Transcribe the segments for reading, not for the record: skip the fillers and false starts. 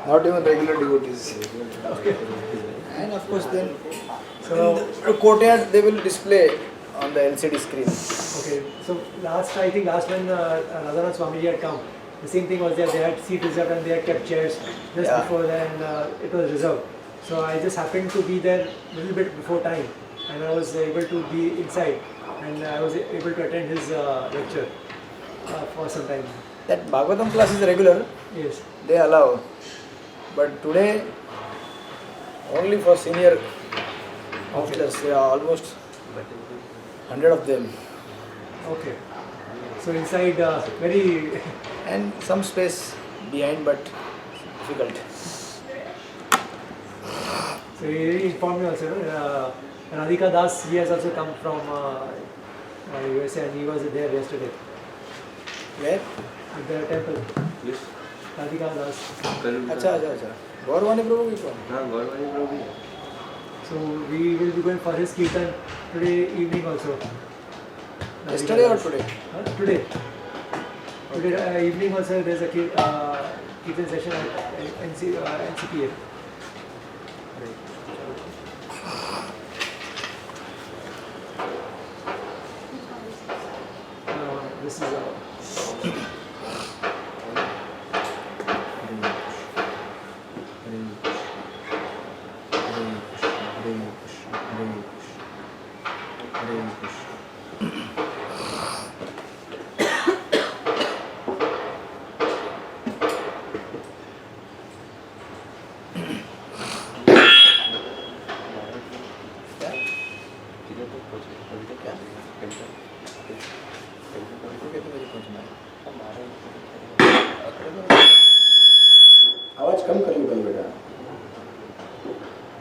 not even regular devotees. Okay. And of course, then So, in the courtyard they will display on the LCD screen. okay. So I think last when Radhanath Swamiji had come, the same thing was there. They had seat reserved and they had kept chairs just Yeah. before then. It was reserved. So I just happened to be there a little bit before time, and I was able to be inside, and I was able to attend his lecture for some time. That Bhagavatam class is regular, Yes. they allow. But today, only for senior officers, there are almost 100 of them. Okay. So inside, very. And some space behind, but difficult. So he really informed me also. Radhika Das, he has also come from USA and he was there yesterday Where? at the temple. Yes. Radhika Das. अच्छा. Gaurvani Prabhu is from. हाँ गौरवानी प्रभु भी है। So we will be going for his kirtan today evening also. Yesterday or Das. today? Today. Today evening also there is a kirtan session at NCPA. This is आवाज कम कर लो कल बेटा.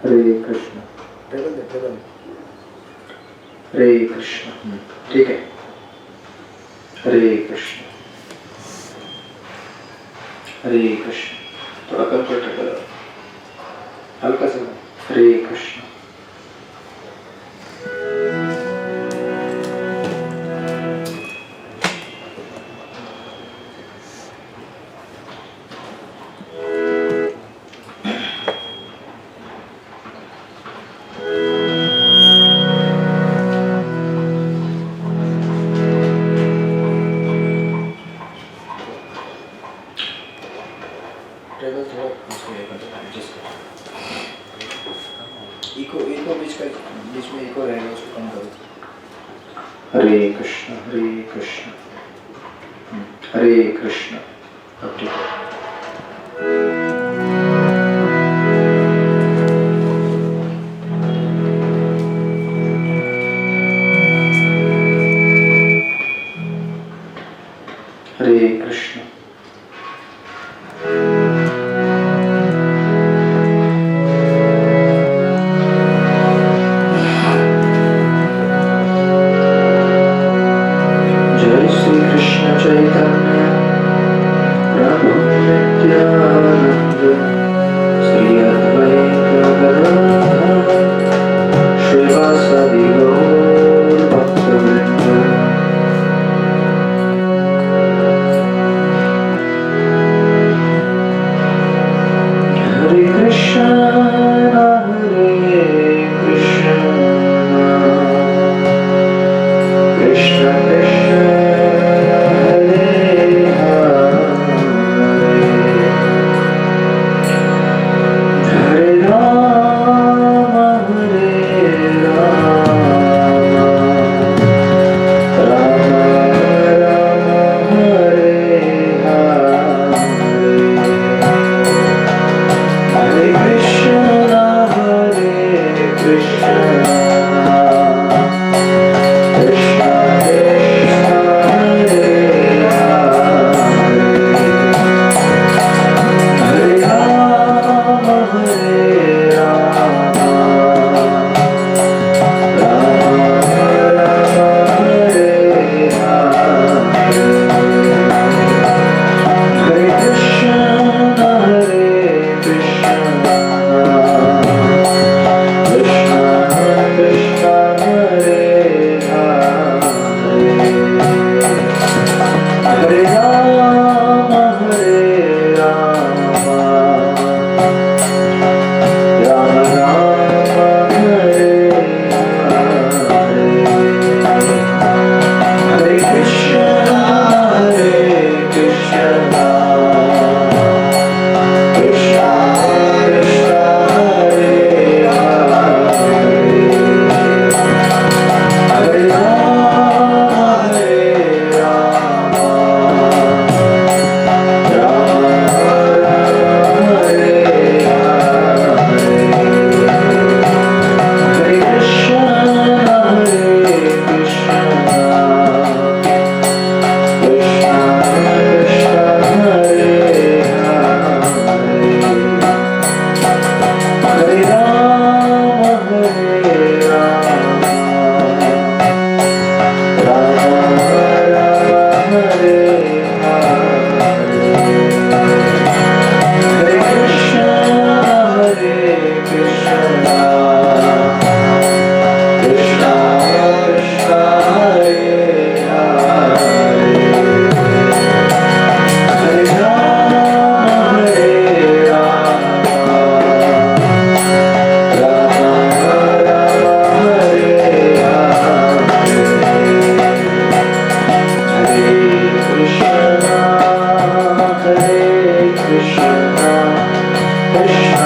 हरे Krishna table. हरे कृष्ण. ठीक है. हरे कृष्ण. हरे कृष्ण. थोड़ा कम कर हल्का सा. हरे कृष्ण. टेबल थोड़ा एडजस्ट करो. इको बीच में इको रहेगा, उसको कम करो. हरे कृष्ण. हरे कृष्ण. हरे कृष्ण. अब ठीक है. हरे कृष्ण. जय श्री कृष्ण चैतन्य प्रभु नित्यानंद श्री अद्वैत गदाधर श्रीवासदि गौर भक्तवृंद. हरे कृष्ण हरे Krishna Krishna Krishna Hare Hare Ram Ram Ram Hare Hare. Hare Krishna, Hare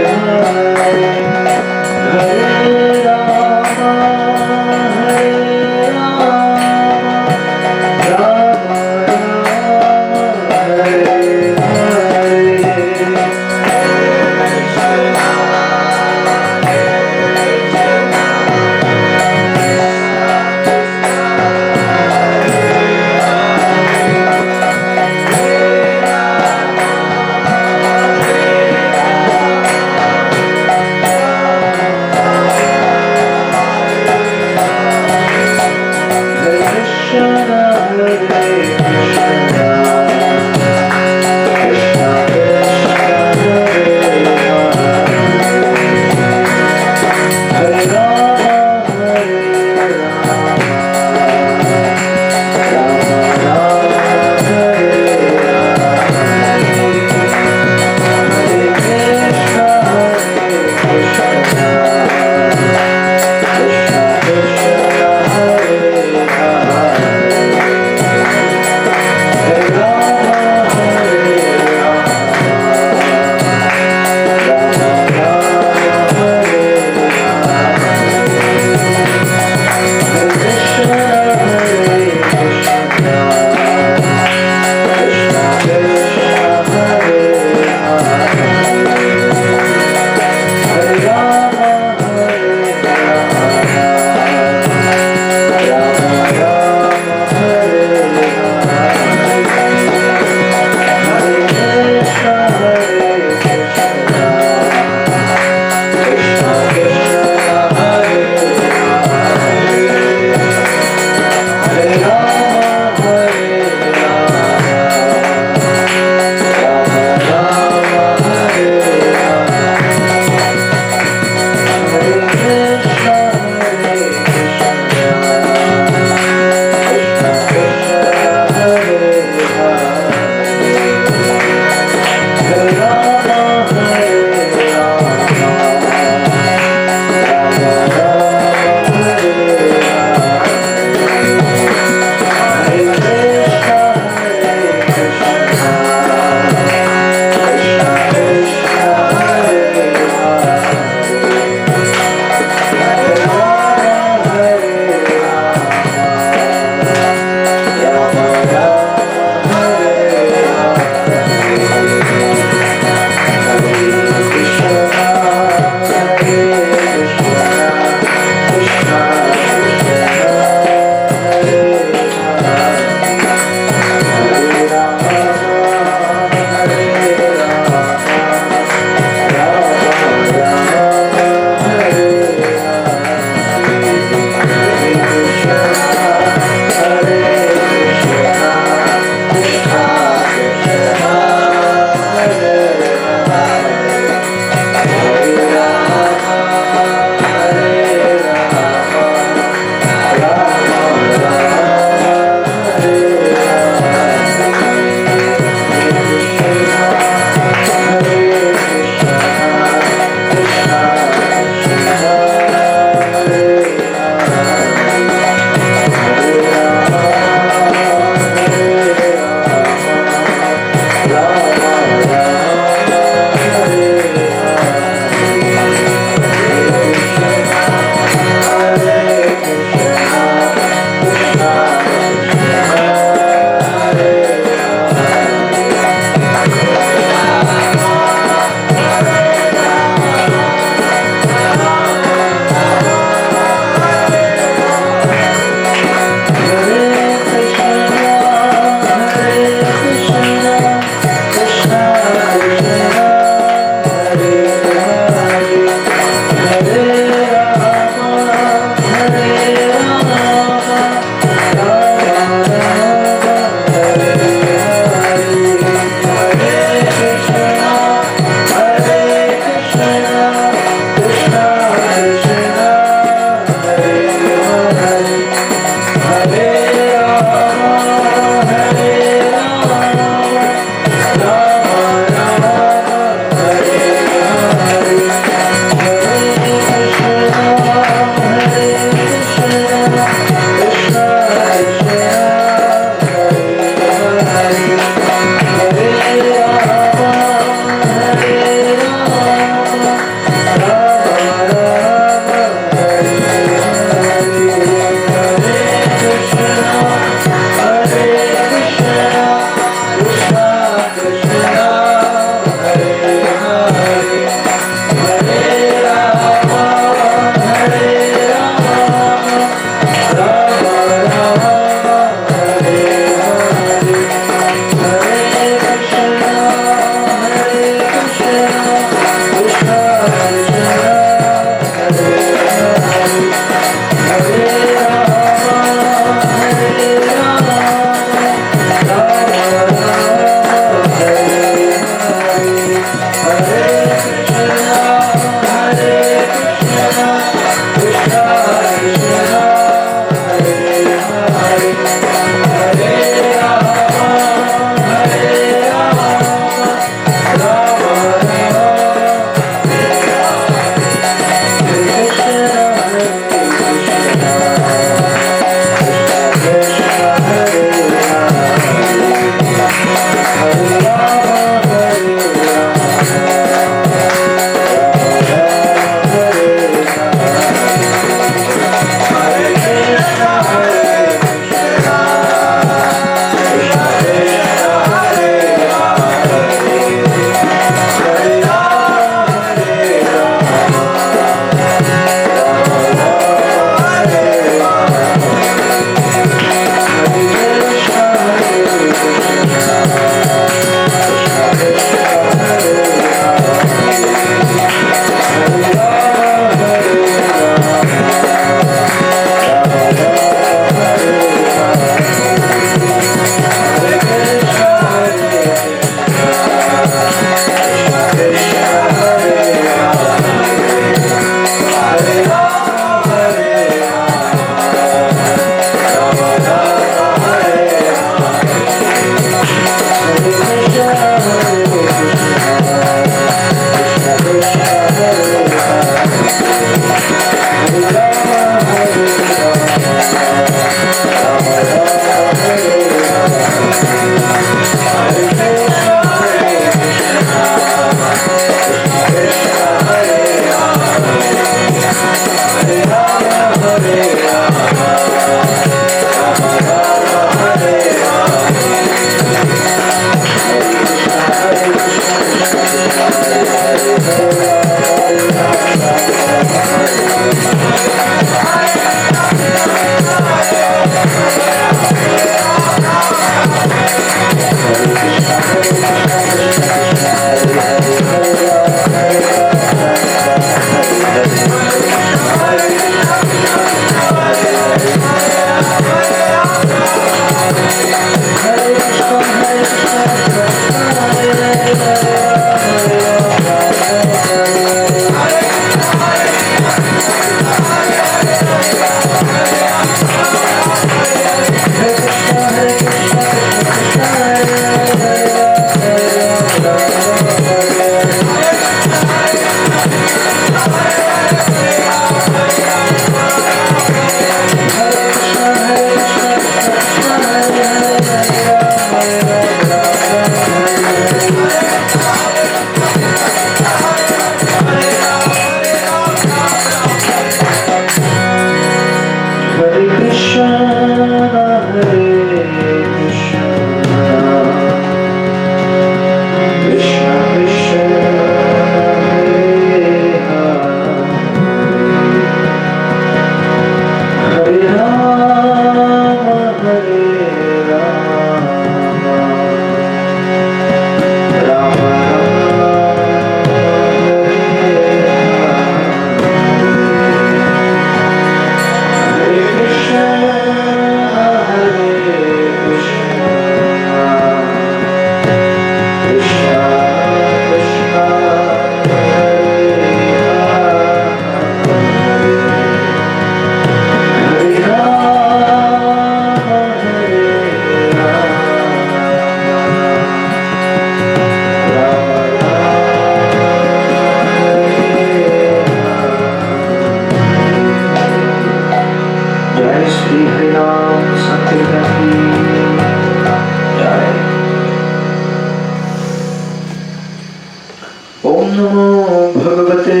ओम नमो भगवते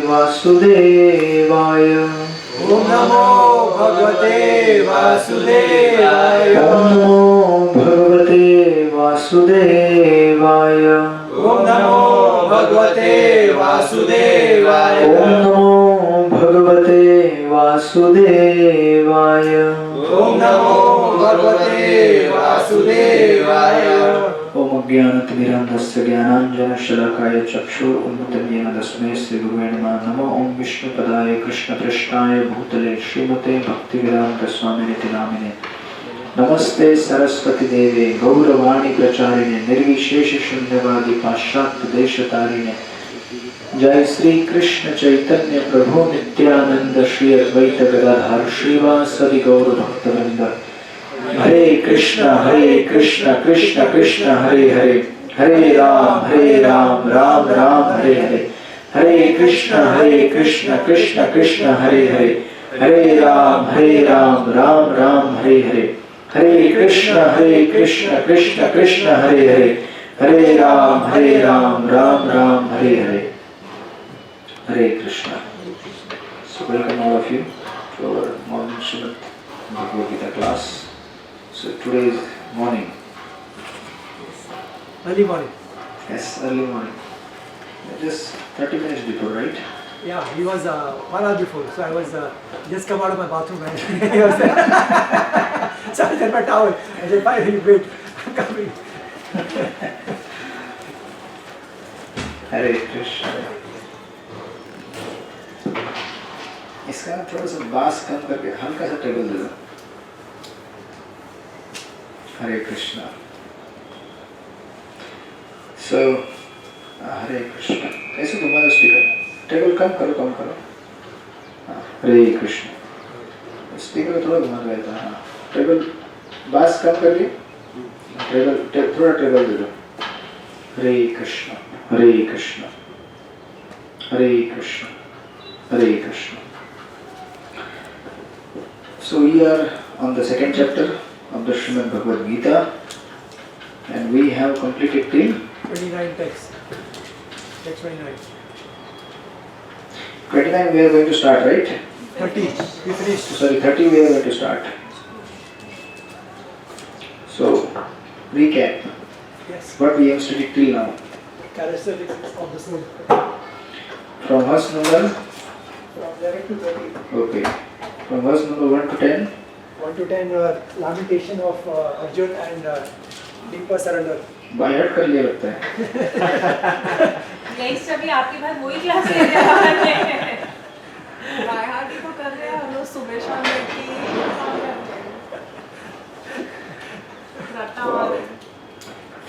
वासुदेवाय। ओम नमो भगवते वासुदेवाय। ओम नमो भगवते वासुदेवाय। ओम नमो भगवते वासुदेवाय। ओम नमो भगवते वासुदेवाय। ओम नमो भगवते वासुदेवाय। ओम अज्ञानतिमिरान्धस्य ज्ञानाञ्जनशलाकाय चक्षुरुन्मिलितं येन तस्मै श्रीगुरुवे नमः। नमो ओम विष्णुपदाय कृष्णपृष्ठाय भूतले श्रीमते भक्तिवेदान्तस्वामिनिति नामिने। नमस्ते सरस्वती देवे गौरवाणी प्रचारिणे निर्विशेष शून्यवादी पाश्चात्य देशतारिणे। जय श्री कृष्ण चैतन्य प्रभु नित्यानंद श्री अद्वैत गदाधर श्रीवासदि गौर भक्तवृंद। हरे कृष्ण कृष्ण कृष्ण हरे हरे, हरे राम राम राम हरे हरे। हरे कृष्ण कृष्ण कृष्ण हरे हरे, हरे राम राम राम हरे हरे। हरे कृष्ण कृष्ण कृष्ण हरे हरे, हरे Ram Ram Ram Hare Hare. Hare Krishna. So welcome all of you to our morning Srimad Bhagavad Gita class. So today is morning. Early morning. Yes, early morning. Just 30 minutes before, right? Yeah, he was 1 hour before, so I was just come out of my bathroom and he was there. So I said my towel. I said, bye, wait, I'm coming. Hare Krishna. इसका थोड़ा सा बास कम करके हल्का सा table दे दो। हरे कृष्णा। सो हरे कृष्णा ऐसे घुमा दो स्पीकर, टेबल कम करो हरे कृष्ण। स्पीकर को थोड़ा घुमा दो। हाँ, टेबल बास कम करके थोड़ा टेबल दे दो। हरे कृष्णा हरे कृष्णा हरे कृष्णा हरे Krishna. So we are on the second chapter of the Srimad Bhagavad Gita and we have completed till 29 text. Text 29. 29 we are going to start, right? 30. We finished. Sorry, 30 we are going to start. So, recap. Yes. What we have studied till now. Characteristics of the soul. From verse number, From 11 to 30. okay. From verse number 1 to 10. 1 to 10, lamentation of Arjun and deeper surrender. By heart कर लिया लगता है। Next अभी आपके भाई वही class ले रहे हैं। बाय हार्ट ही तो कर रहे हैं हम लोग सुबह शाम बैठ के रट्टा मार रहे हैं।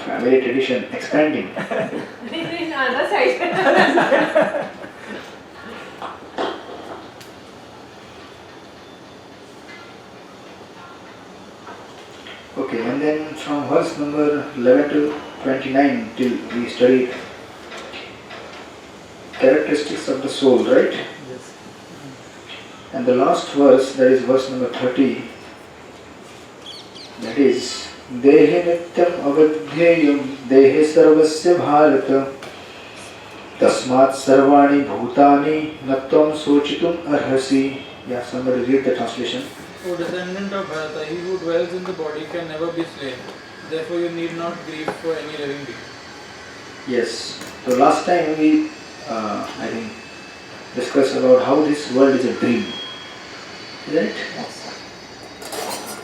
Family tradition expanding. नहीं other side. Okay, and then from verse number 11 to 29 till we studied characteristics of the soul, right? Yes. And the last verse, that is verse number 30, that is Dehe nityam avadhyayam dehe sarvasya bharata tasmat sarvani bhutani natvam sochitum arhasi. Yeah, somebody read the translation. O descendant of Bharata, he who dwells in the body can never be slain. Therefore, you need not grieve for any living being. Yes. So last time we, I think, discussed about how this world is a dream. Isn't it?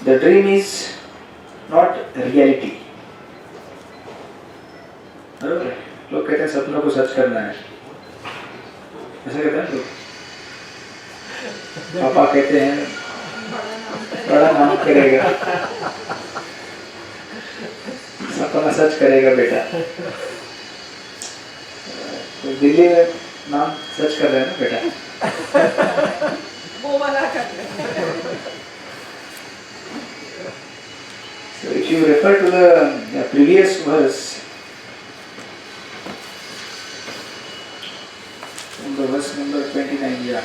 The dream is not reality. बरोबर है? लोग कहते हैं सपनों को सच करना है, ऐसा कहते हैं लोग। पापा कहते हैं बड़ा नाम करेगा, सपना सच करेगा बेटा। तो दिल्ली में नाम सच कर रहे हैं ना बेटा। वो वाला कर रहे हैं। So if you refer to the previous verse, from the verse number 29, yeah.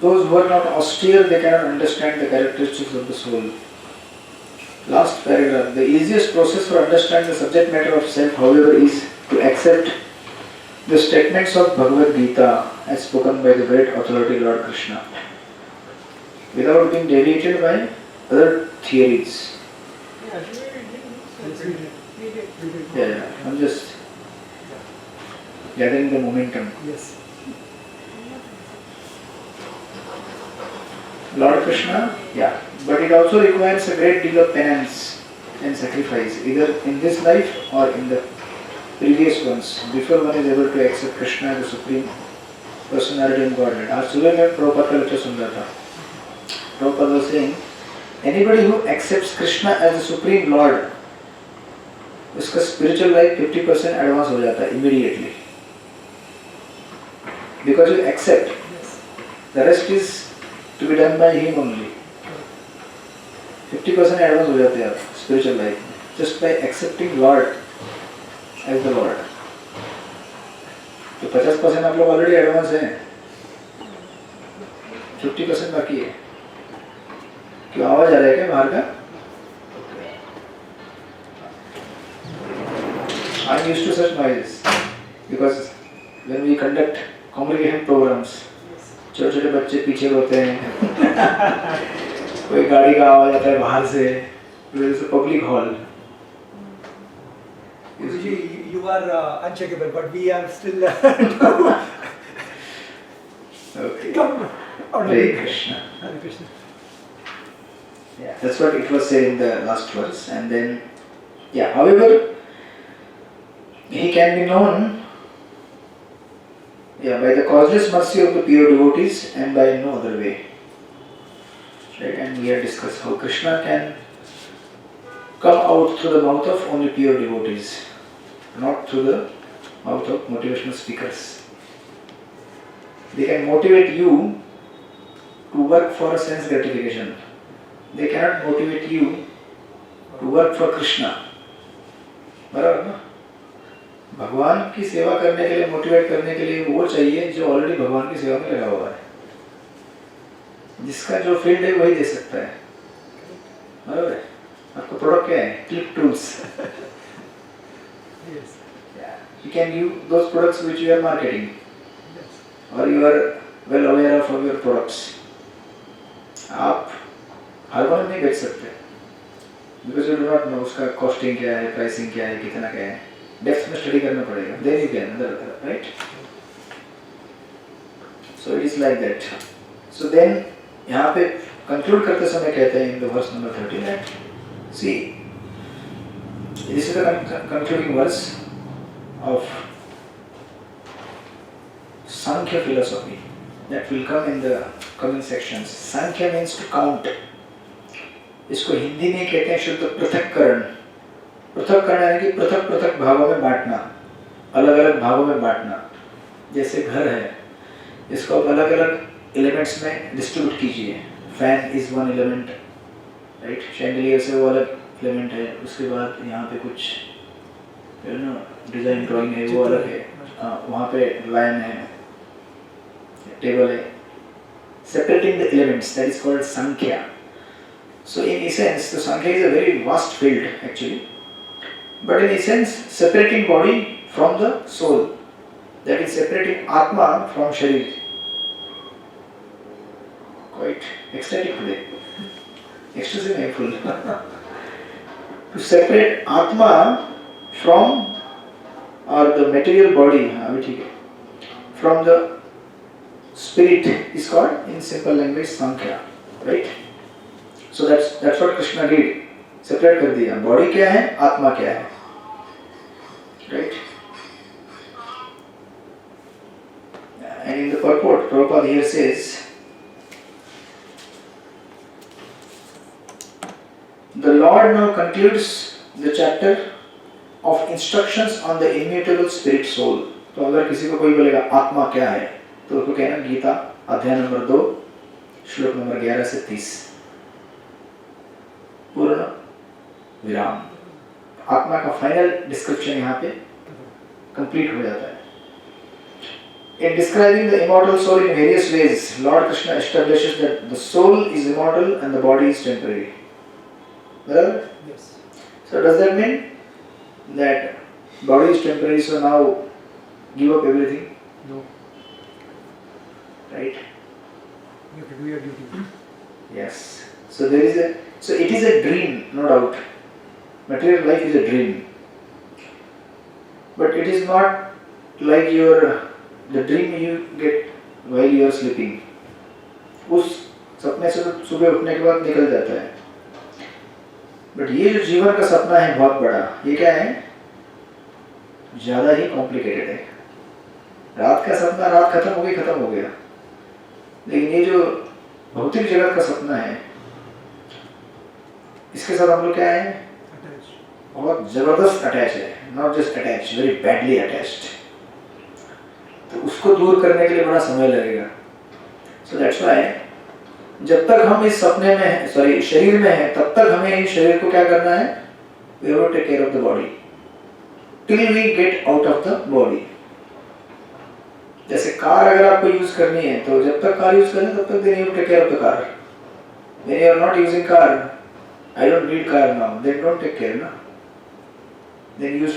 Those who are not austere, they cannot understand the characteristics of the soul. Last paragraph. The easiest process for understanding the subject matter of self, however, is to accept the statements of Bhagavad Gita as spoken by the great authority Lord Krishna, without being deviated by other theories. Yes, we did. We did. We did. Yeah, I'm just gathering the momentum. Yes. Lord Krishna, yeah, but it also requires a great deal of penance and sacrifice, either in this life or in the previous ones, before one is able to accept Krishna as the Supreme Personality in Godhead. आज सुबह मैं प्रभुपाद का lecture सुन रहा था. Prabhupada was saying, anybody who accepts Krishna as the Supreme Lord, उसका spiritual life 50% advance हो जाता है immediately. Because you accept, Yes. the rest is to be done by him only. 50% advance हो जाते हैं आप spiritual life just by accepting Lord as the Lord. तो 50% आप लोग ऑलरेडी एडवांस हैं, 50% बाकी है. क्यों आवाज आ रहा है क्या बाहर का? I'm used to such noises because when we conduct congregation programs, छोटे छोटे बच्चे पीछे रोते हैं, कोई गाड़ी का आवाज आता है बाहर से, public hall. You are uncheckable, but we are still Okay. come. Hare Krishna. Hare Krishna. Yeah, that's what it was said in the last verse. And then, yeah, however, he can be known, yeah, by the causeless mercy of the pure devotees and by no other way. Right? And we have discussed how Krishna can come out through the mouth of only pure devotees, not through the mouth of motivational speakers. They can motivate you to work for sense gratification. They cannot motivate you to work for Krishna. बराबर ना? भगवान की सेवा करने के लिए, motivate करने के लिए वो चाहिए जो ऑलरेडी भगवान की सेवा में लगा हुआ है. जिसका जो फील्ड है वही दे सकता है. बराबर है? आपका प्रोडक्ट क्या है? Click tools. Yes. You can give those products which you are marketing, Yes. or you are well aware of your products. आप हार्मोनियम नहीं बेच सकते because you do not know उसका कॉस्टिंग क्या है, प्राइसिंग क्या है, कितना क्या है. डेप्थ में स्टडी करना पड़ेगा. Then you can, right? So it is like that. So then यहाँ पे कंक्लूड करते समय कहते हैं in the verse number 13 that see this is the concluding verse of Sankhya philosophy that will come in the coming sections. Sankhya means to count. इसको हिंदी में कहते हैं शुद्ध पृथक्करण. पृथक्करण यानी कि पृथक पृथक भागों में बांटना, अलग अलग भागों में बांटना. जैसे घर है, इसको आप अलग अलग एलिमेंट्स में डिस्ट्रीब्यूट कीजिए. Fan is one element, right? Chandelier से वो अलग एलिमेंट है. उसके बाद यहाँ पे कुछ डिजाइन ड्राइंग है वो अलग है. वहाँ पे लाइन है, टेबल है. Separating the elements, that is called Sankhya. So in essence, the Sankhya is a very vast field actually. But in essence, separating body from the soul, that is separating Atma from Sharir. Quite ecstatic today. Extremely full. To separate Atma from or the material body, from the spirit is called in simple language Sankhya, right? So that's what Krishna did. Separate कर दिया. Body क्या है, आत्मा क्या है, right? And in the purport, Prabhupada here says, the Lord now concludes the chapter of instructions on the immutable spirit soul. तो अगर किसी को कोई बोलेगा आत्मा क्या है तो उसको कहना गीता अध्याय नंबर 2 श्लोक नंबर 11 से 30 पूर्ण विराम. आत्मा का फाइनल डिस्क्रिप्शन यहाँ पे कंप्लीट हो जाता है. In describing the immortal soul in various ways, Lord Krishna establishes that the soul is immortal and the body is temporary. बराबर? Yes. So does that mean that body is temporary, so now give up everything, No. right? You have to do your duty. Yes. So it is a dream, no doubt. Material life is a dream, but it is not like the dream you get while you are sleeping. उस सपने से तो सुबह उठने के बाद निकल जाता है. बट ये जो जीवन का सपना है बहुत बड़ा, ये क्या है? ज़्यादा ही कॉम्प्लिकेटेड है. रात का सपना रात खत्म हो गया. लेकिन ये जो भौतिक जगत का सपना है, इसके साथ हम लोग क्या है? Attached. बहुत जबरदस्त अटैच है. Not just attach, very badly attached. तो उसको दूर करने के लिए बड़ा समय लगेगा. सो दैट्स व्हाई जब तक हम इस सपने में शरीर में है, तब तक हमें इस शरीर को क्या करना है? We have to take care of the body till we get out of the body. जैसे कार अगर आपको यूज करनी है, तो जब तक कार यूज करें तब तक then you take care of the car. When you are not using car, I don't need car now, then don't take care ना. देन यूज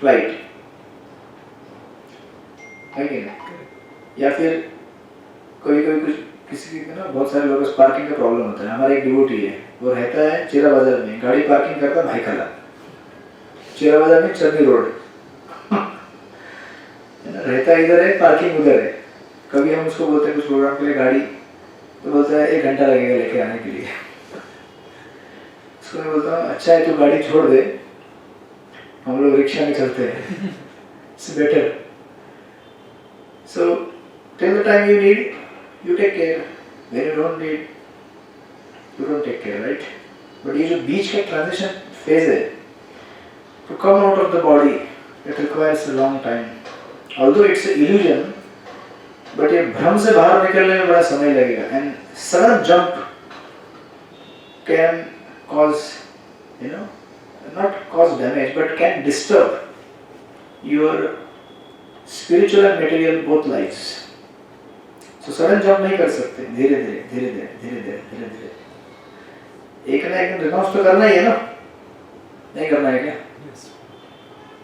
फ्लाइट, है कि नहीं? या फिर कोई कुछ किसी की ना, बहुत सारे लोगों को पार्किंग का प्रॉब्लम होता है. हमारा एक डिवोटी है, वो रहता है चेरा बाजार में, गाड़ी पार्किंग करता है भाईखला. चेरा बाजार में चरनी रोड रहता है, इधर है, पार्किंग उधर है. कभी हम उसको बोलते हैं कुछ प्रोग्राम के लिए गाड़ी, तो बोलता है 1 घंटा लगेगा लेके आने के लिए. उसको मैं बोलता हूँ अच्छा है तू गाड़ी छोड़ दे, हम लोग रिक्शा में चलते हैं, it's better. So till the time you need, you take care. When you don't need, you don't take care, right? But ये जो बीच का transition phase है, to come out of the body, it requires a long time. Although it's an illusion, but ये भ्रम से बाहर निकलने में बड़ा समय लगेगा. And sudden jump can cause, not cause damage, but can disturb your spiritual and material both lives. तो सडन जंप नहीं कर सकते. धीरे धीरे एक ना एक दिन रिनाउंस तो करना ही है ना. नहीं करना है क्या? Yes.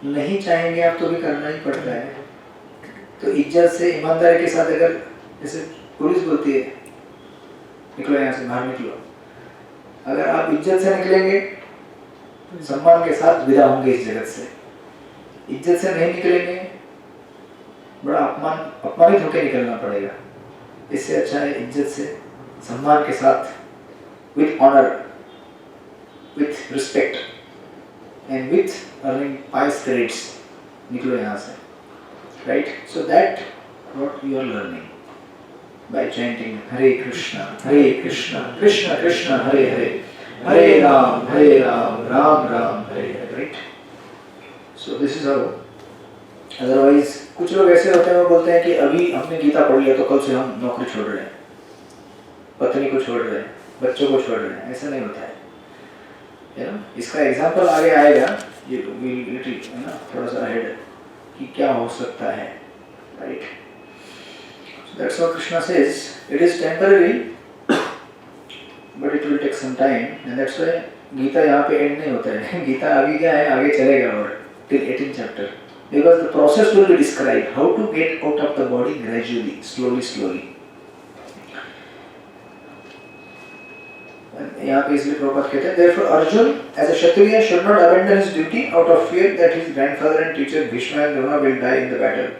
नहीं चाहेंगे आप तो भी करना ही पड़ता है. तो इज्जत से ईमानदारी के साथ, अगर जैसे पुलिस बोलती है निकलो यहाँ से, बाहर निकलो, अगर आप इज्जत से निकलेंगे, सम्मान के साथ विदा होंगे इस जगत से. इज्जत से नहीं निकलेंगे, बड़ा अपमानित होकर निकलना पड़ेगा. इससे अच्छा है इज्जत से, सम्मान के साथ, with honor, with respect, and with earning pious credits, निकलो यहाँ से, right? So that what you are learning by chanting Hare Krishna, Krishna Krishna, Hare Hare, Hare Ram, Ram Ram, Hare Hare, right? So this is how. Otherwise कुछ लोग ऐसे होते हैं, वो बोलते हैं कि अभी हमने गीता पढ़ लिया तो कल से हम नौकरी छोड़ रहे हैं, पत्नी को छोड़ रहे हैं, बच्चों को छोड़ रहे हैं. ऐसा नहीं होता है. इसका एग्जाम्पल आगे आएगा, ये ना थोड़ा सा हेड कि क्या हो सकता है, right? That's what Krishna says, it is temporary but it will take some time. And that's why Gita यहाँ पे एंड नहीं होता है. गीता अभी क्या है, आगे चलेगा और till 18th chapter. Because the process will be described, how to get out of the body gradually, slowly. यहाँ पे इसलिए प्रभुपाद कहते हैं, therefore Arjun as a Kshatriya should not abandon his duty out of fear that his grandfather and teacher Bhishma and Drona will die in the battle.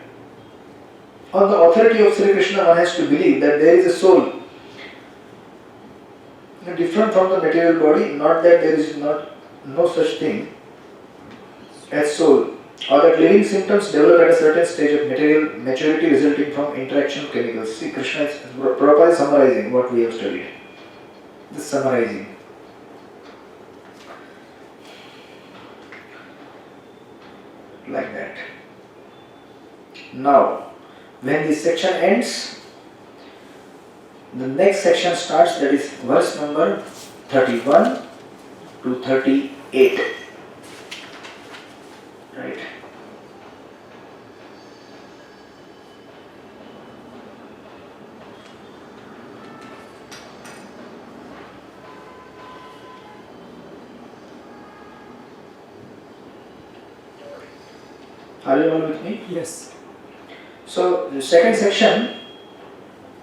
On the authority of Sri Krishna, one has to believe that there is a soul different from the material body, not that there is no such thing as soul, or that living symptoms develop at a certain stage of material maturity resulting from interaction of chemicals. See, Krishna is properly summarizing what we have studied. Just summarizing. Like that. Now, when this section ends, the next section starts, that is verse number 31 to 38. Right. Are you all with me? Yes. So the second section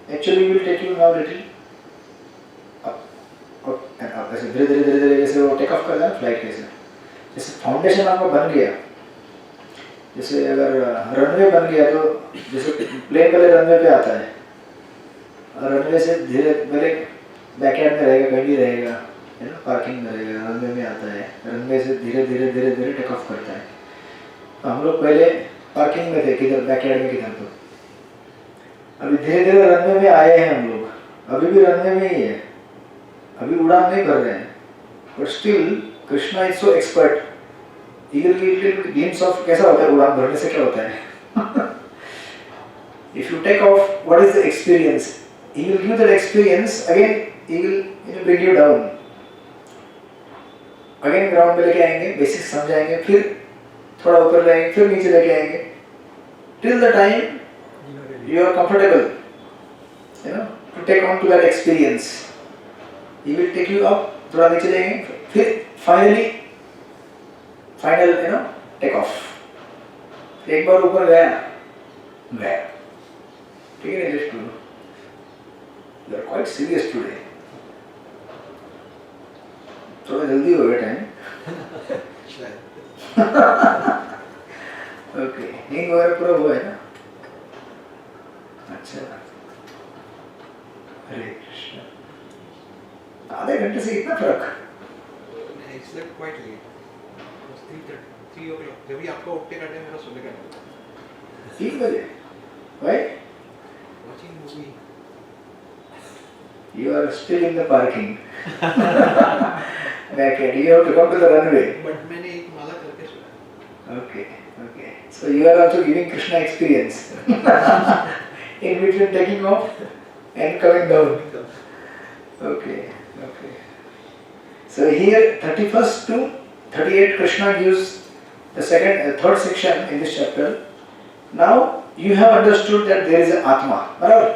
actually will take you now little up and up. ऐसे धीरे धीरे धीरे धीरे जैसे वो take off करता है flight कैसे, जैसे फाउंडेशन आपका बन गया, जैसे अगर रनवे बन गया तो जैसे प्लेन पहले रनवे पे आता है, रनवे से धीरे पहले बैकएंड में रहेगा, कहीं भी रहेगा, है ना, पार्किंग में रहेगा, रनवे में आता है, रनवे से धीरे धीरे धीरे धीरे टेक ऑफ करता है। तो हम लोग पहले पार्किंग में थे, किधर बैकएंड में, किधर, तो अभी धीरे धीरे रनवे में आए हैं हम लोग, अभी भी रनवे में ही है, अभी उड़ान नहीं कर रहे हैं, but still Krishna is so expert, he will give you a glimpse of कैसा होता है उड़ान भरने से क्या होता है। If you take off, what is the experience? He will give that experience again. He will bring you down. Again ground पे लेके आएंगे, basic समझाएंगे, फिर थोड़ा ऊपर लाएंगे, फिर नीचे लेके आएंगे, till the time you are comfortable, you know, to take on to that experience. He will take you up, थोड़ा नीचे लेंगे, फिर finally final, you know, take off. एक बार ऊपर गया, ठीक है, just to you are quite serious today, थोड़ा जल्दी हो गया टाइम। ओके, नींद वगैरह पूरा हुआ है ना? अच्छा, हरे कृष्ण। आधे घंटे से इतना फर्क? It's like quite late. 3 o'clock. जब भी आपका उठने का टाइम, मेरा सोने का टाइम। 3 बजे? Why? Watching movie. You are still in the parking. Back end. You have to come to the runway. But मैंने एक माला करके सोया। Okay, okay. So you are also giving Krishna experience in between taking off and coming down. Okay, okay. So here 31st to 38 Krishna gives the third section in this chapter. Now you have understood that there is an Atma, बराबर?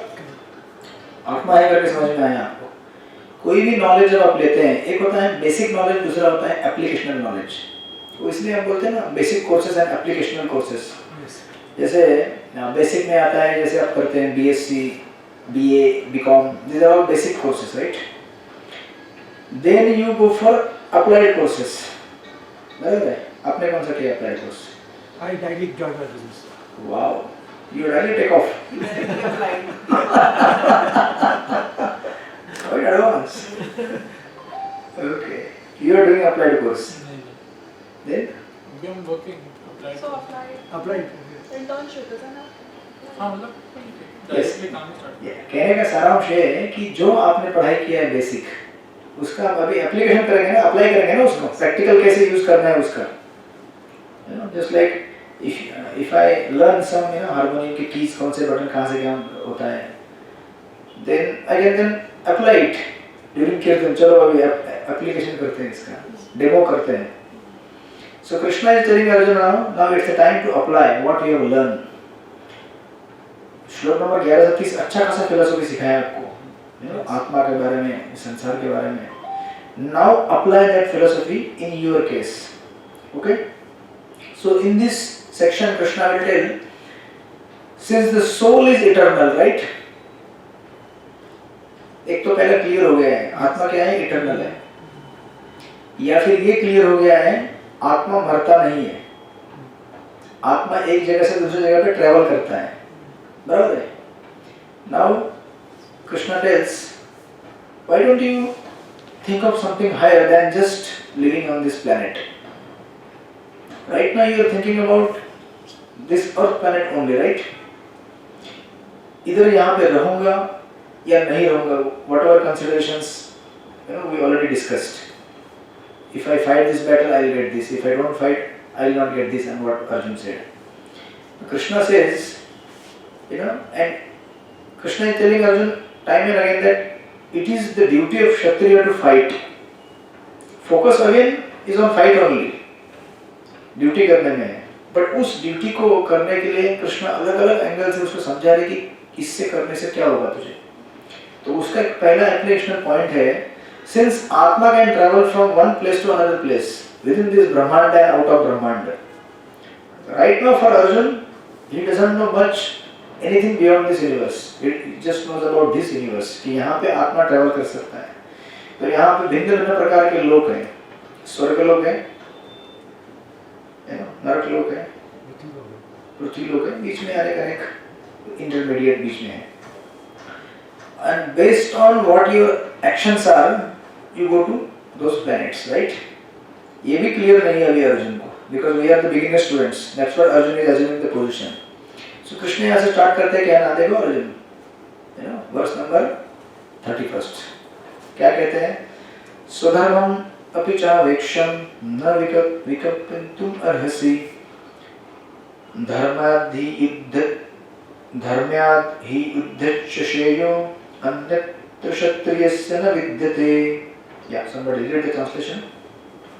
आत्मा है करके समझ में आया आपको? कोई भी नॉलेज जब आप लेते हैं, एक होता है बेसिक नॉलेज, दूसरा होता है एप्लीकेशनल नॉलेज। तो इसलिए हम बोलते हैं ना बेसिक कोर्सेज एंड एप्लीकेशनल कोर्सेज। जैसे बेसिक में आता है, जैसे आप करते हैं BSc, BA, BCom, these are all basic courses, right? Then you go for applied courses, बराबर है? आपने कौन सा किया applied course? I directly joined my business. Wow, you directly take off. Quite advanced. Okay, you are doing applied course. Then? अभी हम working applied. So applied Applied. internship is ना? हाँ मतलब डायरेक्टली काम स्टार्ट। कहने का सारांश ये है कि जो आपने पढ़ाई किया है बेसिक, उसका आप अभी एप्लीकेशन करेंगे ना, अप्लाई करेंगे ना उसको, प्रैक्टिकल कैसे यूज करना है उसका, you know, just like if I learn some, you know, harmonium के कीज, कौन से बटन कहाँ से क्या होता है, then I can then apply it during कीर्तन। चलो अभी एप्लीकेशन करते हैं, इसका डेमो करते हैं। So Krishna is telling Arjuna, now it's the time to apply what you have learned. श्लोक नंबर 11 से 30 अच्छा खासा फिलोसफी सिखाया आपको, you know, आत्मा के बारे में, संसार के बारे में। Now apply that philosophy in your case. Okay? So in this section Krishna will tell, since the soul is eternal, right? एक तो पहले क्लियर हो गया है आत्मा क्या है, इटर्नल है, या फिर ये क्लियर हो गया है आत्मा मरता नहीं है, आत्मा एक जगह से दूसरी जगह पे ट्रेवल करता है, बराबर है? Now Krishna tells, why don't you think of something higher than just living on this planet? Right now you are thinking about this earth planet only, right? इधर यहाँ पे रहूँगा या नहीं रहूँगा, whatever considerations, you know, we already discussed. If I fight this battle, I will get this. If I don't fight, I will not get this, and what Arjun said. Krishna says, you know, and Krishna is telling Arjun time and again that it is the duty of Kshatriya to fight. Focus again is on fight only. Duty करने में है, but उस duty को करने के लिए कृष्ण अलग अलग एंगल से उसको समझा रहे कि इससे करने से क्या होगा तुझे। तो उसका एक पहला एप्लीकेशनल पॉइंट है, since atma can travel from one place to another place within this brahmand and out of brahmand, Right now for Arjun, he doesn't know much anything beyond this universe. He just knows about this universe कि यहाँ पे आत्मा travel कर सकता है. तो यहाँ पे भिन्न भिन्न प्रकार के लोक हैं. स्वर्ग लोक है, नरक लोक है, पृथ्वी लोक है, बीच में अनेक इंटरमीडिएट बीच में है. And based on what your actions are, you go to those planets, right? ये भी क्लियर नहीं है अभी अर्जुन को, because we are the beginner students. That's why Arjun is assuming the position. So Krishna यहाँ से स्टार्ट करते हैं क्या ना देखो अर्जुन, वर्स नंबर 31. क्या कहते हैं? स्वधर्मं अपि चावेक्षं न विकल्पयितुम् अर्हसि धर्म्याद् हि युद्धस्य श्रेयो अन्यत्र क्षत्रियस्य न विद्यते. Yeah, somebody read the translation.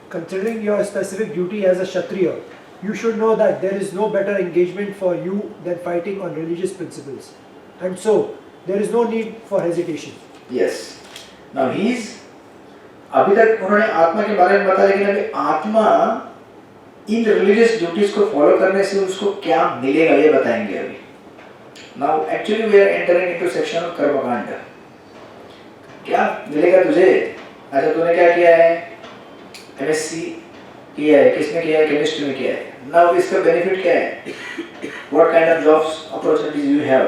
Considering your specific duty as a Kshatriya, you should know that there is no better engagement for you than fighting on religious principles. And so, there is no need for hesitation. Yes. Now he is, अभी तक उन्होंने आत्मा के बारे में बताया, लेकिन अभी आत्मा इन रिलीजियस ड्यूटीज को फॉलो करने से उसको क्या मिलेगा ये बताएंगे अभी. Now actually we are entering into section of कर्मकांड. क्या मिलेगा तुझे? अच्छा तूने क्या किया है? MSc किया है, किसमें किया है? केमिस्ट्री में किया है. Now इसका बेनिफिट क्या है? What kind of jobs opportunities you have?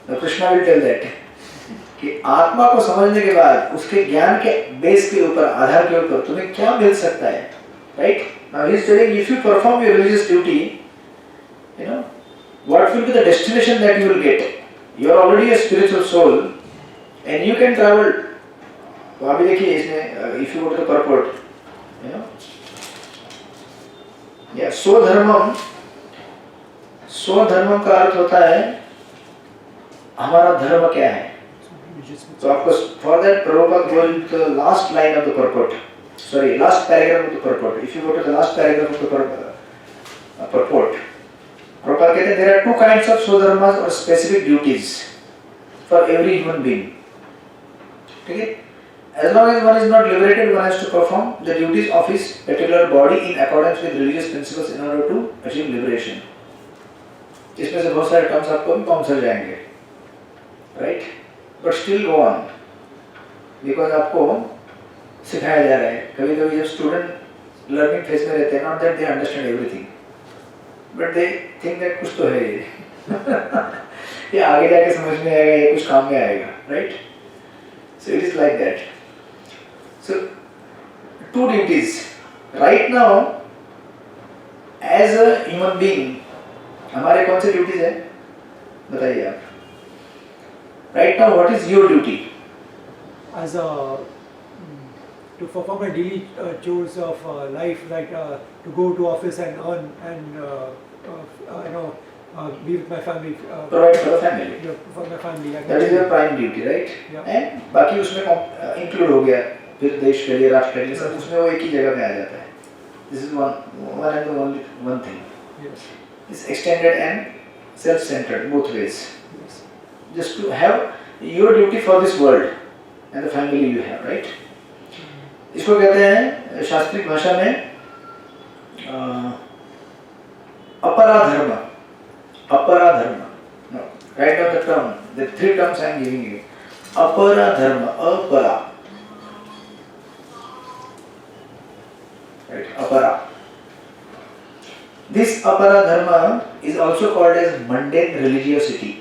Now Krishna will tell that कि आत्मा को समझने के बाद उसके ज्ञान के बेस के ऊपर, आधार के ऊपर तुम्हें क्या मिल सकता है, right? Now he is telling if you perform your religious duty, you know what will be the destination that you will get. You are already a spiritual soul and you can travel. तो अभी देखिए इसमें if you go to the purport, you know, yeah, स्वधर्मम का अर्थ होता है हमारा धर्म क्या है. So of course for that Prabhupada goes into the last line of the purport. Sorry, last paragraph of the purport. If you go to the last paragraph of the purport, Prabhupada कहते हैं there are two kinds of स्वधर्mas or specific duties for every human being. ठीक है? As long as one is not liberated, one has to perform the duties of his particular body in accordance with religious principles in order to achieve liberation. इसमें से बहुत सारे terms आपको भी common जाएंगे, right? But still go on, because आपको सिखाया जा रहा है. कभी-कभी जब स्टूडेंट लर्निंग फेज में रहते हैं, not that they understand everything, but they think that कुछ तो है ये आगे जाके समझ में आएगा, ये कुछ काम में आएगा, right? So it is like that. So two duties. Right now, as a human being, हमारे कौन से ड्यूटीज है? बताइए आप. Right now, what is your duty? As a to perform my daily chores of life, like to go to office and earn and be with my family. Provide for the family. Yeah, for my family. That is your prime duty, right? Yeah. And बाकी उसमें include हो गया, फिर देश के लिए, राष्ट्र के लिए, सब उसमें वो एक ही जगह में आ जाता है. This is one and the only one thing. Yes. It's extended and self-centered both ways. Yes. Just to have your duty for this world and the family you have, right? इसको कहते हैं शास्त्रीय भाषा में अपराधर्म. अपराधर्म. No, write down the term. The three terms I am giving you. अपराधर्म. अपरा. Right. Apara. This apara dharma is also called as mundane religiosity.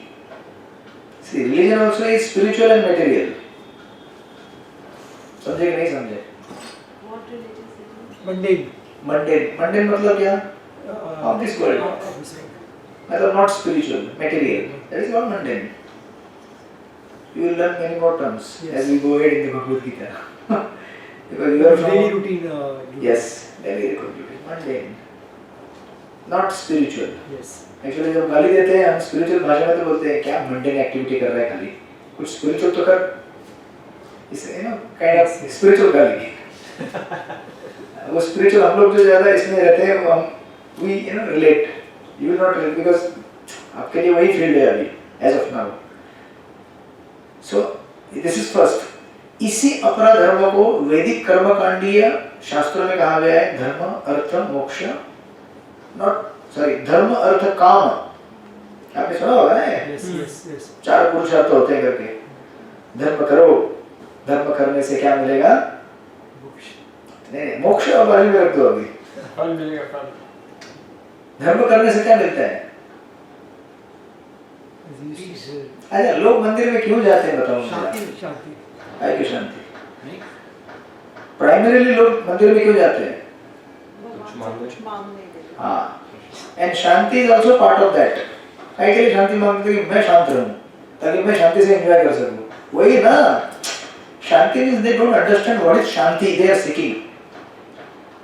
See, religion also is spiritual and material. समझे कि नहीं समझे? What religious is it? Mundane. Mundane. Mundane मतलब क्या? Of this world. Of this world. मतलब not spiritual, material. That is called mundane. You will learn many more terms as we go ahead in the Bhagavad Gita. Because you are from daily routine. yes, daily routine. Mundane. Not spiritual. Yes. Actually जब गाली देते हैं हम spiritual भाषा में तो बोलते हैं क्या mundane activity कर रहा है खाली. कुछ spiritual तो कर. इसे kind of spiritual गाली. वो spiritual हम लोग जो ज़्यादा इसमें रहते हैं हम we relate. You will not relate because आपके लिए वही field है अभी as of now. So this is first. इसी अपरा धर्म को वैदिक कर्मकांडीय शास्त्रों में कहा गया है धर्म अर्थ मोक्ष, नॉट सॉरी धर्म अर्थ काम, आपने सुना होगा ना ये? Yes, yes, yes. 4 पुरुषार्थ होते हैं करके। धर्म करो, धर्म करने से क्या मिलेगा? नहीं, मोक्ष और बारी में रख दो अभी। फल मिलेगा फल। धर्म करने से क्या मिलता है? As he used to say, अच्छा, लोग मंदिर में क्यों जाते हैं बताओ मुझे? Shanti. है कि शांति? नहीं प्राइमरीली लोग मंदिर में क्यों जाते हैं? कुछ मांगने के लिए। हाँ, and Shanti is also part of that. कई के लिए शांति मांगते हैं कि मैं शांत रहूं ताकि मैं शांति से एंजॉय कर सकूं। वही ना, shanti means they don't understand what is shanti they are seeking.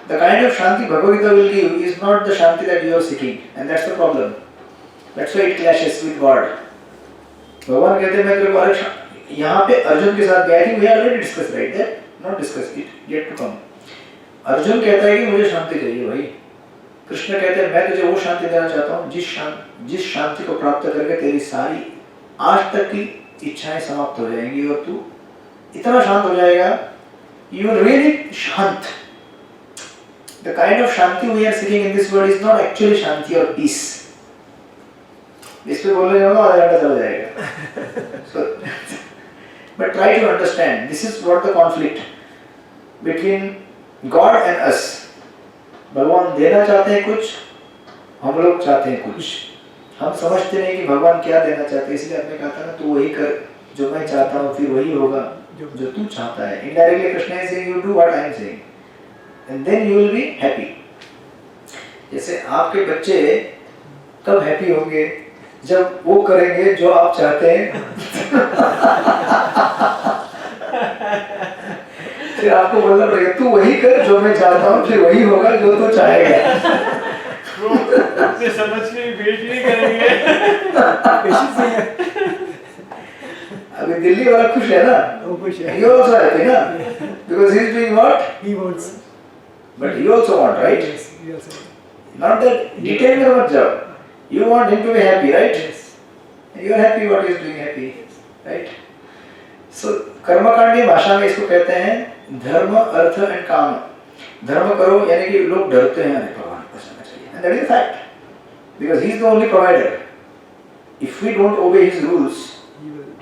The kind of shanti Bhagavad Gita will give is not the shanti that you are seeking, and that's the problem. That's why it clashes with God. भगवान कहते हैं मैं तेरे को अलग, यहाँ पे अर्जुन के साथ गया थी, we already discuss right that, not discuss it yet to come. Arjun कहता है कि मुझे शांति चाहिए भाई। कृष्ण कहते हैं मैं तुझे वो शांति देना चाहता हूँ जिस शांति को प्राप्त करके तेरी सारी आज तक की इच्छाएं समाप्त हो जाएंगी और तू इतना शांत हो जाएगा, you will really shaant. The kind of shanti we are seeking in this world is not actually shanti और पीस। इस पे बोलने जाऊंगा आधा घंटा चला जाएगा। So, but try to understand this is what the conflict between God and us. भगवान देना चाहते हैं कुछ, हम लोग चाहते हैं कुछ। हम समझते नहीं कि भगवान क्या देना चाहते हैं, इसलिए आपने कहा था ना तू वही कर जो मैं चाहता हूँ, फिर वही होगा जो तू चाहता है। Indirectly Krishna is saying you do what I am saying and then you will be happy. जैसे आपके बच्चे कब हैप्पी होंगे? जब वो करेंगे जो आप चाहते हैं। फिर आपको बोलना पड़ेगा तू वही कर जो मैं चाहता हूँ, फिर वही होगा जो तू चाहेगा। अपने समझ के वेट नहीं करेंगे। अभी दिल्ली वाला खुश है ना? वो खुश है। You also happy ना? Because he is doing what? He wants. But you also want, right? Yes, he also. Not that detail में मत जाओ. You want him to be happy, right? Yes. You are happy what he is doing happy, right? So कर्मकांडी भाषा में इसको कहते हैं धर्म earth and काम। धर्म करो यानी कि लोग डरते हैं, अरे भगवान को समझना चाहिए, and that is a fact because he is the only provider. If we don't obey his rules,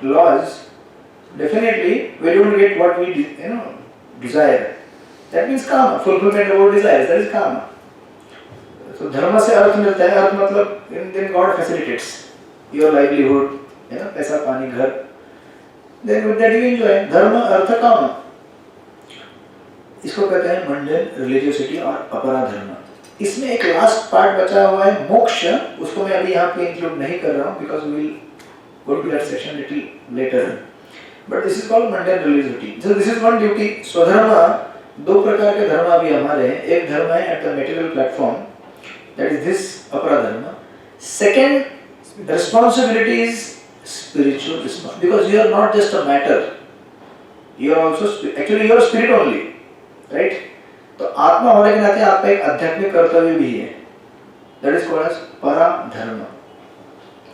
laws, definitely we don't get what we desire. That means karma, fulfillment of our desires. That is karma. So धर्म से अर्थ मिलता है। अर्थ मतलब then God facilitates your livelihood, पैसा पानी घर, then with that you enjoy. धर्म अर्थ काम, इसको कहते हैं मंडन रिलीजियोसिटी और अपरा धर्म। इसमें एक लास्ट पार्ट बचा हुआ है मोक्ष, उसको मैं अभी यहाँ पे इंक्लूड नहीं कर रहा हूँ because we will go to that section little later. But this is called mundane religiosity. So this is one duty. स्वधर्म, दो प्रकार के धर्म अभी हमारे हैं। एक धर्म है at the material platform, that is this अपरा धर्म। Second responsibility is spiritual responsibility because you are not just a matter, you are also actually you are spirit only, right? तो आत्मा होने के नाते आपका एक आध्यात्मिक कर्तव्य भी है, that is called as पराधर्म।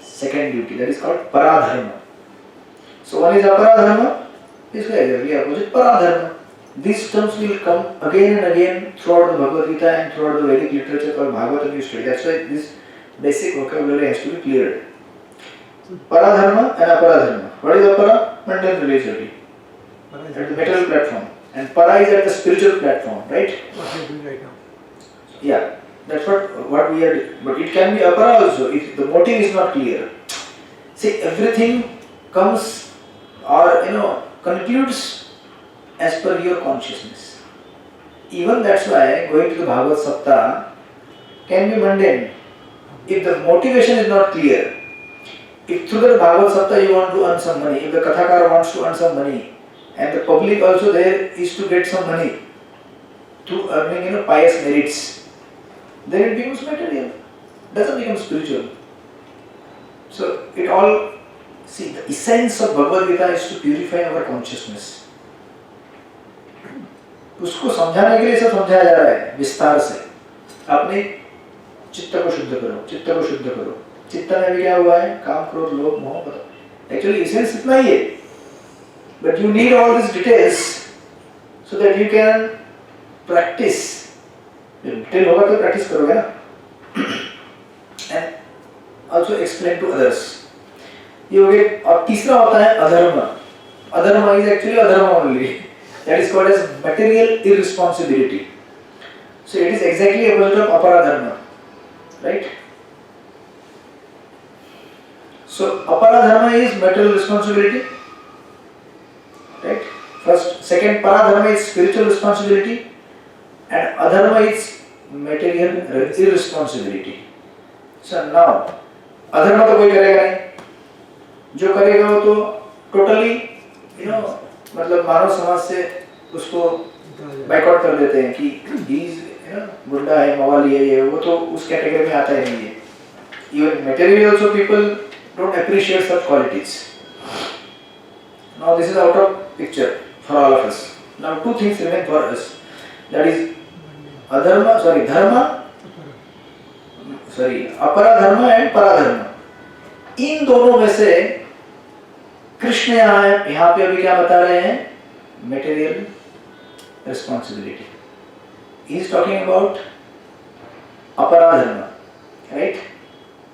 Second duty, that is called paradharma. So one is aparadharma, this is exactly opposite paradharma. These terms will come again and again throughout the Bhagavad Gita and throughout the Vedic literature called Bhagavatam you study. That's why this basic vocabulary has to be cleared. Paradharma and aparadharma. What is apara? Mundane religiosity. At the material platform. And para is at the spiritual platform, right? What we are doing right now. Yeah, that's what we are. But it can be apara also if the motive is not clear. See, everything comes or concludes as per your consciousness. Even that's why going to the Bhagavad Saptah can be mundane if the motivation is not clear. If through the Bhagavad Saptah you want to earn some money, if the Kathakara wants to earn some money, and the public also there is to get some money through earning pious merits, then it becomes material, doesn't become spiritual. So it all, see, the essence of Bhagavad Gita is to purify our consciousness. उसको समझाने के लिए सब समझाया जा रहा है विस्तार से। अपने चित्त को शुद्ध करो, चित्त को शुद्ध करो। चित्त में भी क्या हुआ है? काम, क्रोध, लोभ, मोह। एक्चुअली इसेंस इतना ही है, but you need all these details so that you can practice. Detail होगा तो प्रैक्टिस करोगे ना। and also explain to others. ये हो गया। और तीसरा होता है अधर्म। अधर्म is actually अधर्म only. That is called as material irresponsibility. So it is exactly opposite of aparadharma, right? So aparadharma is material responsibility, right? Second paradharma is spiritual responsibility, and adharma is material irresponsibility. So now अधर्म तो कोई करेगा नहीं, जो करेगा वो तो totally मतलब मानव समाज से उसको बाइकआउट कर देते हैं कि गुंडा है, मवाली है, ये वो तो उस कैटेगरी में आता ही नहीं है। Even materially also people don't appreciate such qualities. Now this is out of picture for all of us. Now two things remain for us. That is aparadharma and paradharma. इन दोनों में से कृष्ण यहाँ पे अभी क्या बता रहे हैं? Material responsibility. He is talking about aparadharma, right?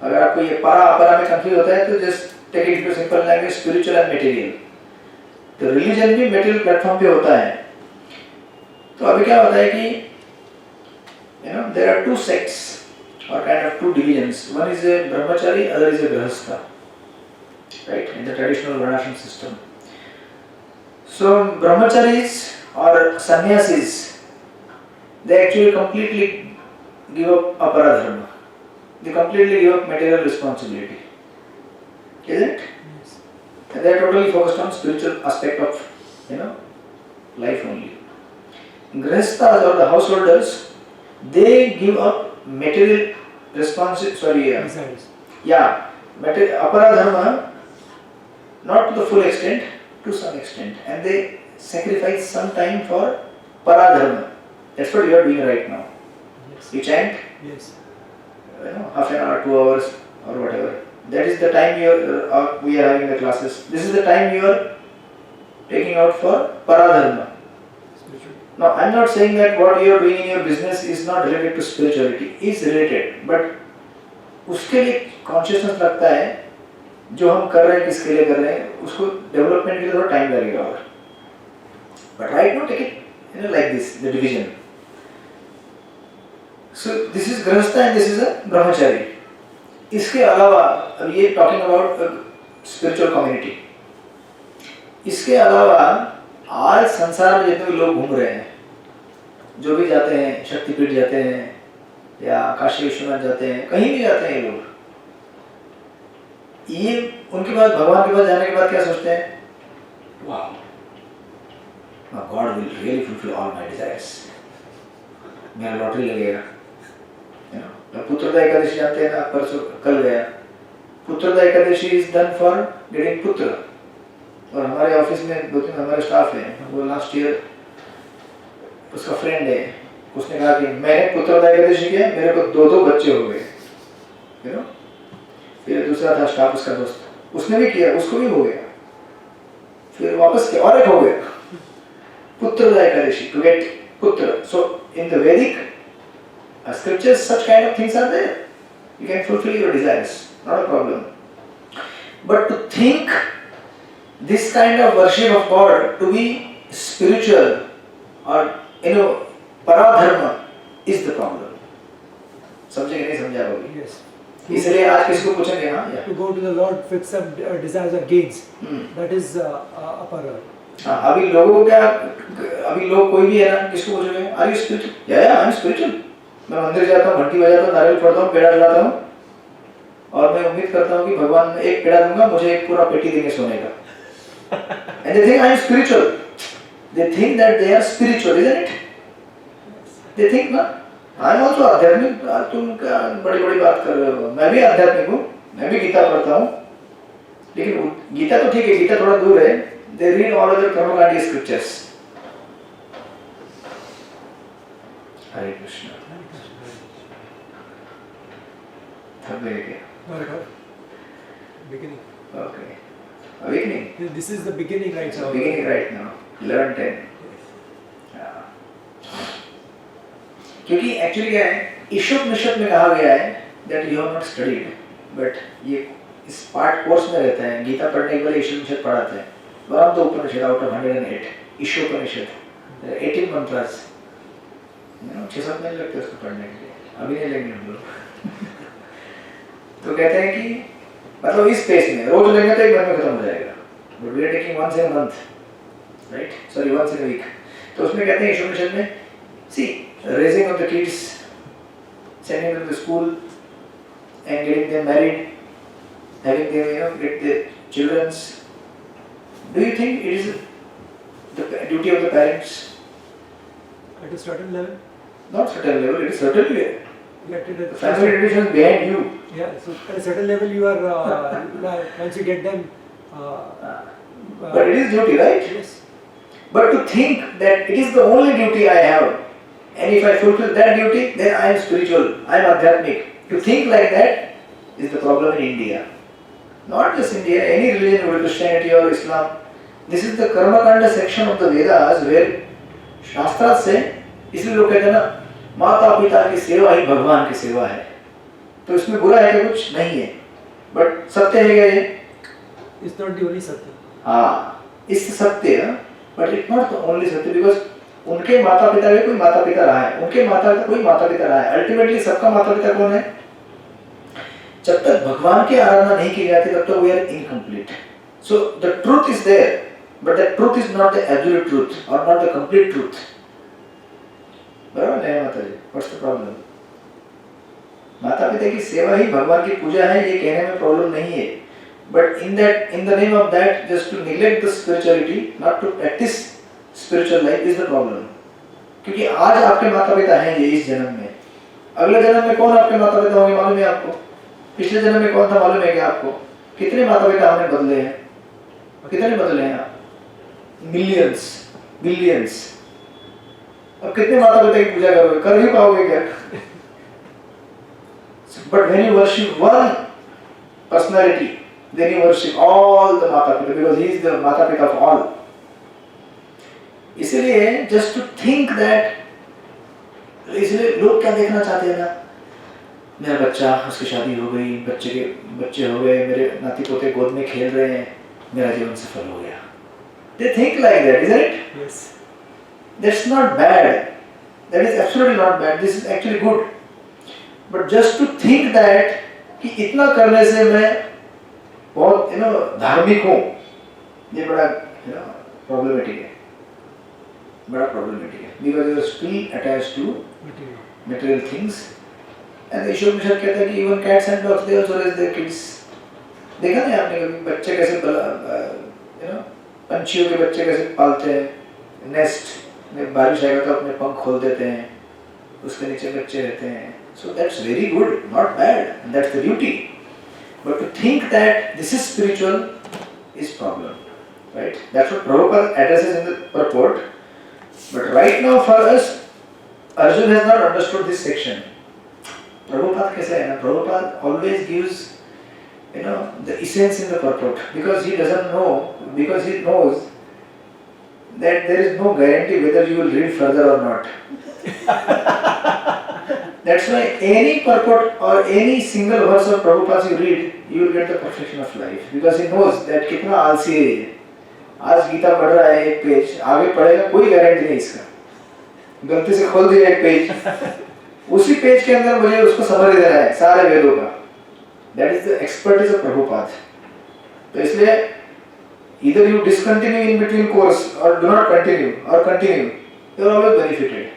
अगर आपको ये पारा अपरा में कंफ्यूज होता है तो just take it into simple language, spiritual and material. तो रिलीजन भी मेटेरियल प्लेटफॉर्म पे होता है। तो अभी क्या होता है कि there are two sects or kind of two divisions. One is a brahmachari, other is a grahastha, right? In the traditional varnashram system. So brahmacharis or sannyasis, they actually completely give up aparadharma. They completely give up material responsibility, isn't it? Yes. And they are totally focused on spiritual aspect of life only. Grihasthas or the householders, they give up material Desires. aparadharma, not to the full extent, to some extent, and they sacrifice some time for paradharma. That's what you are doing right now. Yes. You chant, Yes. half an hour, 2 hours, or whatever. That is the time we are having the classes. This is the time you are taking out for paradharma. Spiritual. Now, I am not saying that what you are doing in your business is not related to spirituality. It's related, but उसके लिए consciousness लगता है जो हम कर रहे हैं किसके लिए कर रहे हैं उसको डेवलपमेंट के लिए थोड़ा टाइम लगेगा और but right now take it like this, the division. So this is grahastha and this is a brahmachari. इसके अलावा अब ये talking about spiritual community. इसके अलावा आज संसार में जितने भी लोग घूम रहे हैं, जो भी जाते हैं, शक्तिपीठ जाते हैं या काशी विश्वनाथ जाते हैं, कहीं भी जाते हैं ये लोग, ये उनके बाद भगवान के पास जाने के बाद क्या सोचते हैं? वाह, God will really fulfill all my desires. मेरा लॉटरी लगेगा, पुत्रदा एकादशी जानते हैं ना, परसों कल गया, Putrada Ekadashi is done for getting पुत्र। और हमारे ऑफिस में 2-3 हमारे स्टाफ हैं, वो लास्ट ईयर उसका फ्रेंड है, उसने कहा कि मैंने पुत्रदा एकादशी किया, मेरे को 2 बच्चे हो गए, फिर दूसरा था स्टाफ उसका दोस्त, उसने भी किया, उसको भी हो गया, फिर वापस किया और एक हो गया, पुत्रदा एकादशी टू गेट पुत्र। सो इन द वैदिक scriptures such kind of things are there. You can fulfill your desires, not a problem. But to think this kind of worship of God to be spiritual or paradharma is the problem. समझे कि नहीं समझा होगी? Yes. इसलिए आज किसी को पूछेंगे हाँ या? To go to the Lord with some desires or gains. That is aparadharma. हाँ, अभी लोगों को क्या, अभी लोग कोई भी है ना, किसको पूछोगे? Are you spiritual? Yeah, I'm spiritual. मैं मंदिर जाता हूँ, घंटी बजाता हूँ, नारियल फोड़ता हूँ, पेड़ा जलाता हूँ, और मैं उम्मीद करता हूँ कि भगवान एक पेड़ा दूंगा, मुझे एक पूरा पेटी देंगे सोने का। And they think I am spiritual. They think that they are spiritual, isn't it? They think ना, I am also आध्यात्मिक। तुम क्या बड़ी-बड़ी बात कर रहे हो? मैं भी आध्यात्मिक हूँ, मैं भी गीता पढ़ता हूँ, लेकिन गीता तो ठीक है, गीता थोड़ा दूर है। They read all other Karmakaण्ड scriptures. हरे कृष्ण। थक गए क्या? Not at all. Beginning. Okay. Awakening. This is the beginning right now. Beginning right now. 11:10. क्योंकि एक्चुअली क्या है, ईशोपनिषद में कहा गया है that you have not studied, but ये इस पार्ट कोर्स में रहता है, गीता पढ़ने के बाद ईशोपनिषद पढ़ाते हैं, one of the Upanishad out of 108, Ishopanishad, 18 mantras, 6-7 महीने लगते हैं उसको पढ़ने के लिए, अभी नहीं लेंगे हम लोग। तो कहते हैं कि मतलब इस पेस में रोज लेंगे तो एक बार में खत्म हो जाएगा, but we are taking once in month, right, sorry once in week. तो उसमें कहते हैं ईशोपनिषद में, see raising of the kids, sending them to school and getting them married, having them get their children's. Do you think it is the duty of the parents? At a certain level, Not certain level, it is certainly you have to the family tradition is behind you. yeah. So at a certain level, you are once you get them. But it is duty, right? Yes. But to think that it is the only duty I have, and if I fulfill that duty, then I am spiritual, I am adhyatmic. To think like that is the problem in India. Not just India, any religion, whether Christianity or Islam. This is the Karma Kanda section of the Vedas where Shastras say, इसलिए लोग कहते हैं ना, माता पिता की सेवा ही भगवान की सेवा है। तो इसमें बुरा है कि कुछ नहीं है, बट सत्य है क्या ये? It's not the only satya. हाँ, इस सत्य है, but it's not the only सत्य, because उनके माता पिता के कोई माता पिता रहा है, उनके माता का कोई माता पिता रहा है, अल्टीमेटली सबका माता पिता कौन है? जब तक भगवान की आराधना नहीं की जाती तब तक we are incomplete. So the truth is there, but that truth is not the absolute truth or not the complete truth. बराबर है माता जी? What's the problem? माता पिता की सेवा ही भगवान की पूजा है, ये कहने में प्रॉब्लम नहीं है, but in the name of that, just to neglect the spirituality, not to practice spiritual life is the problem. क्योंकि आज आपके माता पिता हैं ये इस जन्म में, अगले जन्म में कौन आपके माता पिता होंगे मालूम है आपको? पिछले जन्म में कौन था मालूम है क्या आपको? कितने माता पिता हमने बदले हैं? कितने बदले हैं आप? Millions, billions. अब कितने माता पिता की पूजा करोगे? कर ही पाओगे क्या? But when you worship one personality, then you worship all the माता पिता, because he is the माता पिता of all. इसलिए just to think that, इसलिए लोग क्या देखना चाहते हैं ना, मेरा बच्चा, उसकी शादी हो गई, बच्चे के बच्चे हो गए, मेरे नाती पोते गोद में खेल रहे हैं, मेरा जीवन सफल हो गया। They think like that, isn't it? Yes. That's not bad. That is absolutely not bad. This is actually good. But just to think that कि इतना करने से मैं बहुत धार्मिक हूँ, ये बड़ा प्रॉब्लमेटिक है, बड़ा प्रॉब्लमेटिक है, because you are still attached to material things. And Ishwar mission कहता है कि even cats and dogs they also raise their kids. देखा नहीं आपने कभी बच्चे कैसे पंछियों के बच्चे कैसे पालते हैं, नेस्ट में बारिश आएगा तो अपने पंख खोल देते हैं, उसके नीचे बच्चे रहते हैं. So that's very good, not bad, and that's the duty. But to think that this is spiritual is problem, right? That's what Prabhupada addresses in the purport. But right now for us, Arjun has not understood this section. Prabhupada कैसा है ना? Prabhupada always gives the essence in the purport, because he doesn't know, because he knows that there is no guarantee whether you will read further or not. That's why any purport or any single verse of Prabhupada's you read, you will get the perfection of life, because he knows that कितना आलसी है ये. आज गीता पढ़ रहा है एक page, आगे पढ़ेगा कोई गारंटी नहीं इसका. गलती से खोल दिया एक पेज, उसी पेज के अंदर मुझे उसको समझ देना है सारे वेदों का. That is the expertise of Prabhupada. तो इसलिए either you discontinue in between course or do not continue or continue, you are always benefited.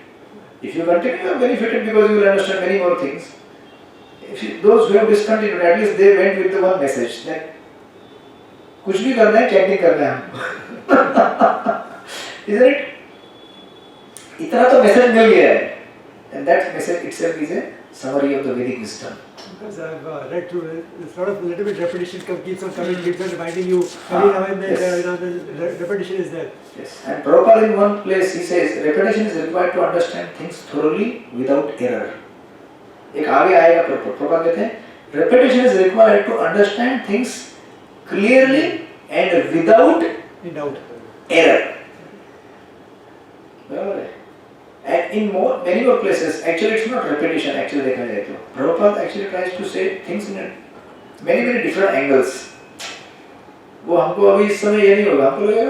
If you continue, you are benefited because you will understand many more things. Those who have discontinued, at least they went with the one message that कुछ भी करना है, chanting करना है हम. Isn't it? इतना तो message मिल गया है, and that message itself is a summary of the Vedic wisdom. Because I've read through it, it's a little bit repetition keeps on coming, keeps on reminding you every now and then, Yes. the repetition is there. Yes, and Prabhupada in one place he says repetition is required to understand things thoroughly without error. एक आगे आएगा Prabhupada कहते हैं repetition is required to understand things clearly and without In doubt. error. बराबर है. And in many more places, actually it's not repetition. Actually देखा जाए तो Prabhupada actually tries to say things in many different angles. वो हमको अभी इस समय ये नहीं होगा, हमको लगेगा